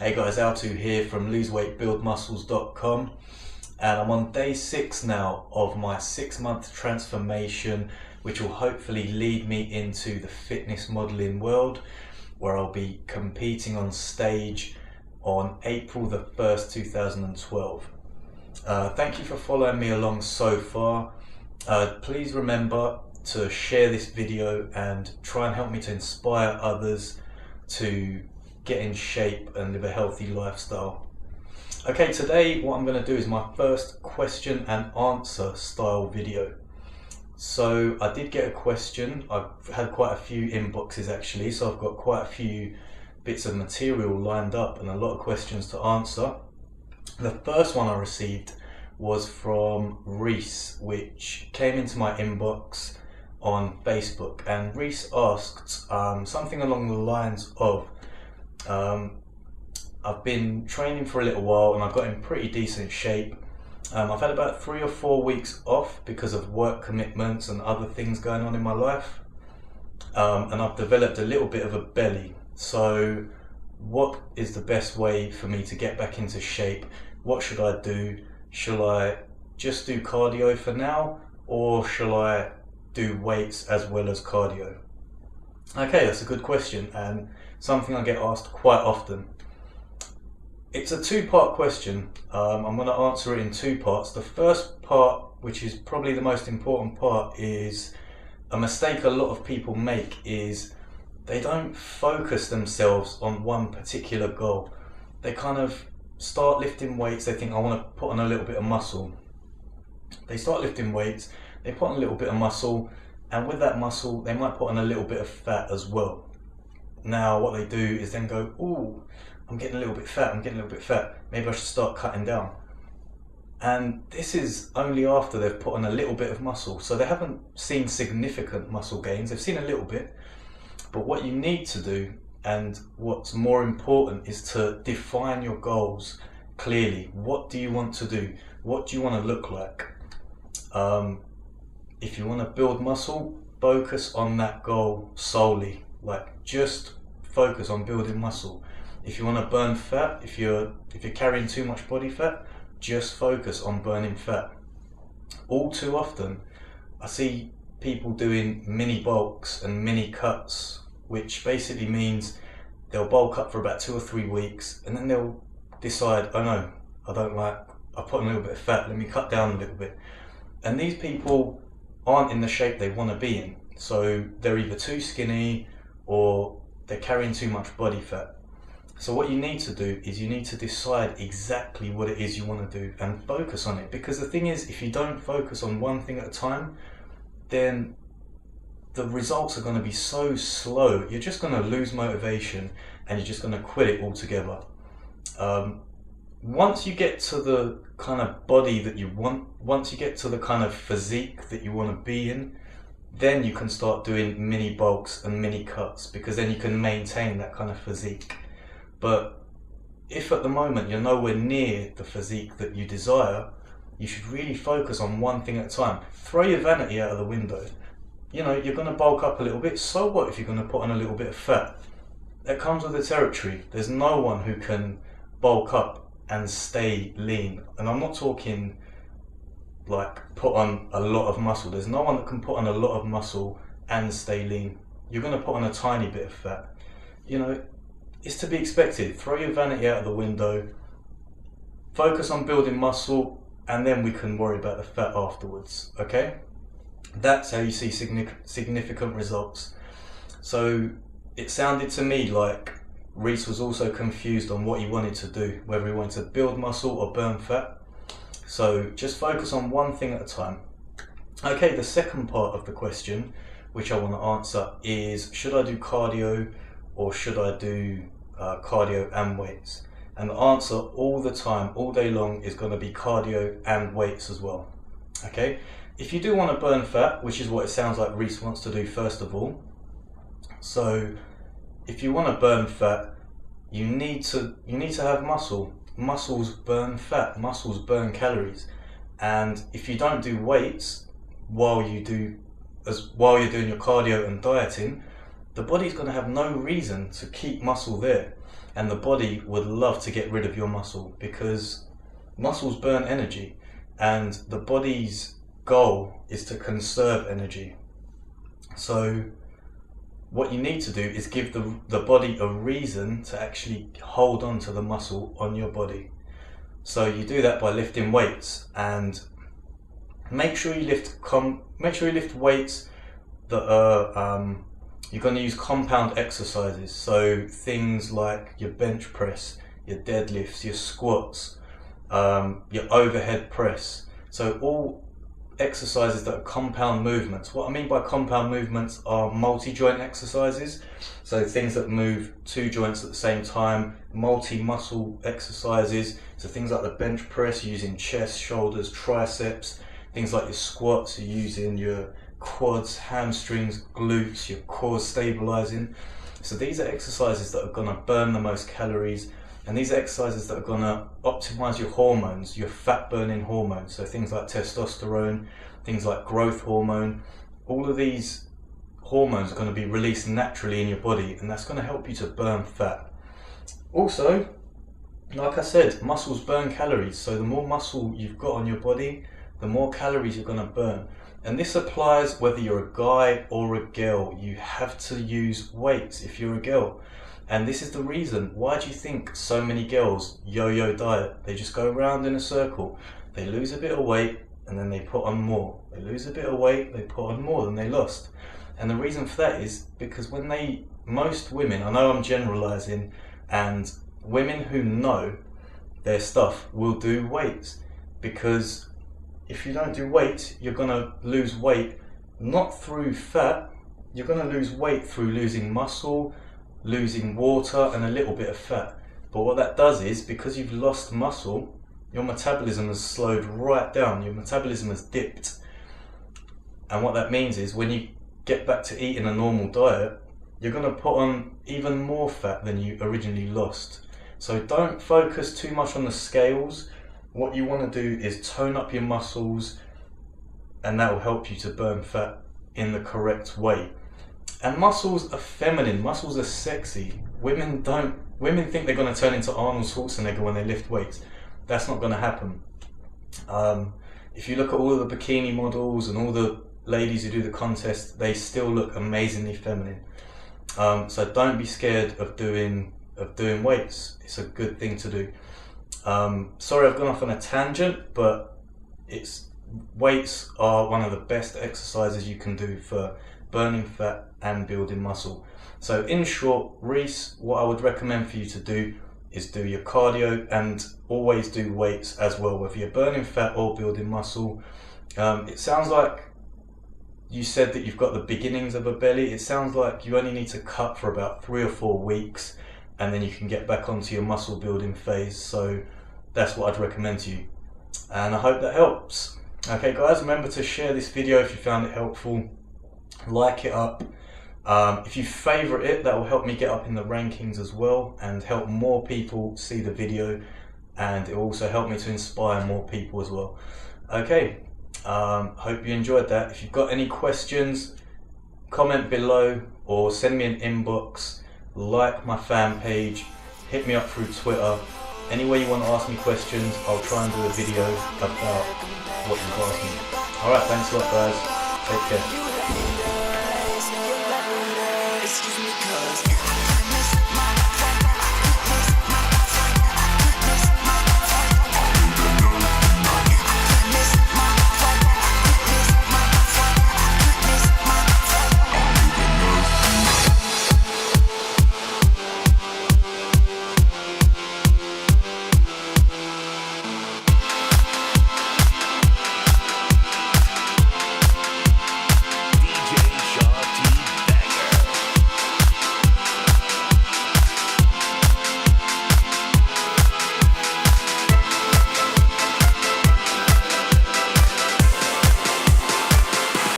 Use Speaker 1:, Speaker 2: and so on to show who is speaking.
Speaker 1: Hey guys, Altu here from loseweightbuildmuscles.com, and I'm on day 6 now of my 6-month transformation, which will hopefully lead me into the fitness modeling world, where I'll be competing on stage on April the 1st, 2012. Thank you for following me along so far. Please remember to share this video and try and help me to inspire others to get in shape and live a healthy lifestyle. Okay, today what I'm going to do is my first question and answer style video. So I did get a question. I've had quite a few inboxes actually, so I've got quite a few bits of material lined up and a lot of questions to answer. The first one I received was from Reiss, which came into my inbox on Facebook, and Reiss asked something along the lines of I've been training for a little while and I've got in pretty decent shape. I've had about 3 or 4 weeks off because of work commitments and other things going on in my life, and I've developed a little bit of a belly. So what is the best way for me to get back into shape? What should I do? Shall I just do cardio for now, or shall I do weights as well as cardio? Okay, that's a good question and something I get asked quite often. It's a 2-part question. I'm going to answer it in 2 parts. The first part, which is probably the most important part, is a mistake a lot of people make is they don't focus themselves on one particular goal. They kind of start lifting weights, they think, I want to put on a little bit of muscle. They start lifting weights, they put on a little bit of muscle, and with that muscle they might put on a little bit of fat as well. Now what they do is then go, ooh, I'm getting a little bit fat, maybe I should start cutting down. And this is only after they've put on a little bit of muscle, so they haven't seen significant muscle gains, they've seen a little bit. But what you need to do, and what's more important, is to define your goals clearly. What do you want to do? What do you want to look like? If you want to build muscle, focus on that goal solely. Like, just focus on building muscle. If you want to burn fat, if you're carrying too much body fat, just focus on burning fat. All too often I see people doing mini bulks and mini cuts, which basically means they'll bulk up for about 2 or 3 weeks and then they'll decide, oh no, I put on a little bit of fat, let me cut down a little bit. And these people aren't in the shape they want to be in, so they're either too skinny or they're carrying too much body fat. So what you need to do is you need to decide exactly what it is you want to do and focus on it, because the thing is, if you don't focus on one thing at a time, then the results are going to be so slow. You're just going to lose motivation and you're just going to quit it altogether. Once you get to the kind of body that you want, once you get to the kind of physique that you want to be in, then you can start doing mini bulks and mini cuts, because then you can maintain that kind of physique. But if at the moment you're nowhere near the physique that you desire, you should really focus on one thing at a time. Throw your vanity out of the window. You know, you're going to bulk up a little bit, so what if you're going to put on a little bit of fat? That comes with the territory. There's no one who can bulk up and stay lean. And I'm not talking like put on a lot of muscle. There's no one that can put on a lot of muscle and stay lean. You're going to put on a tiny bit of fat. You know, it's to be expected. Throw your vanity out of the window, focus on building muscle, and then we can worry about the fat afterwards, okay? That's how you see significant results. So it sounded to me like Reiss was also confused on what he wanted to do, whether he wanted to build muscle or burn fat. So just focus on one thing at a time. Okay, the second part of the question, which I want to answer, is should I do cardio or should I do cardio and weights? And the answer all the time, all day long, is going to be cardio and weights as well. Okay, if you do want to burn fat, which is what it sounds like Reiss wants to do first of all, so if you want to burn fat, you need to have muscle. Muscles burn fat, muscles burn calories, and if you don't do weights while you're doing your cardio and dieting, the body's going to have no reason to keep muscle there. and the body would love to get rid of your muscle, because muscles burn energy, and the body's goal is to conserve energy. So what you need to do is give the body a reason to actually hold on to the muscle on your body. So you do that by lifting weights, and make sure you lift weights that are you're going to use compound exercises. So things like your bench press, your deadlifts, your squats, your overhead press. So all exercises that are compound movements. What I mean by compound movements are multi-joint exercises. So things that move 2 joints at the same time, multi-muscle exercises. So things like the bench press, using chest, shoulders, triceps. Things like your squats, you're using your quads, hamstrings, glutes, your core stabilizing. So these are exercises that are going to burn the most calories, and these are exercises that are going to optimize your hormones, your fat burning hormones. So things like testosterone, things like growth hormone. All of these hormones are going to be released naturally in your body, and that's going to help you to burn fat. Also, like I said, muscles burn calories. So the more muscle you've got on your body, the more calories you're going to burn. And this applies whether you're a guy or a girl. You have to use weights if you're a girl. And this is the reason. Why do you think so many girls yo-yo diet? They just go around in a circle. They lose a bit of weight and then they put on more. They lose a bit of weight, they put on more than they lost. And the reason for that is because most women, I know I'm generalizing, and women who know their stuff will do weights, because if you don't do weight, you're going to lose weight, not through fat, you're going to lose weight through losing muscle, losing water, and a little bit of fat. But what that does is, because you've lost muscle, your metabolism has slowed right down, your metabolism has dipped. And what that means is, when you get back to eating a normal diet, you're going to put on even more fat than you originally lost. So don't focus too much on the scales. What you want to do is tone up your muscles, and that will help you to burn fat in the correct way. And muscles are feminine, muscles are sexy. Women think they're going to turn into Arnold Schwarzenegger when they lift weights. That's not going to happen. If you look at all of the bikini models and all the ladies who do the contest, they still look amazingly feminine. So don't be scared of doing weights. It's a good thing to do. Sorry, I've gone off on a tangent, but weights are one of the best exercises you can do for burning fat and building muscle. So in short, Reiss, what I would recommend for you to do is do your cardio and always do weights as well, whether you're burning fat or building muscle. It sounds like you said that you've got the beginnings of a belly. It sounds like you only need to cut for about 3 or 4 weeks, and then you can get back onto your muscle building phase. So that's what I'd recommend to you, and I hope that helps. Okay guys, remember to share this video if you found it helpful. Like it up. If you favorite it, that will help me get up in the rankings as well, and help more people see the video, and it will also help me to inspire more people as well. Okay, hope you enjoyed that. If you've got any questions, comment below or send me an inbox, like my fan page, hit me up through Twitter. Any way you want to ask me questions, I'll try and do a video about what you've asked me. Alright, thanks a lot guys, take care.
Speaker 2: Excuse me, cause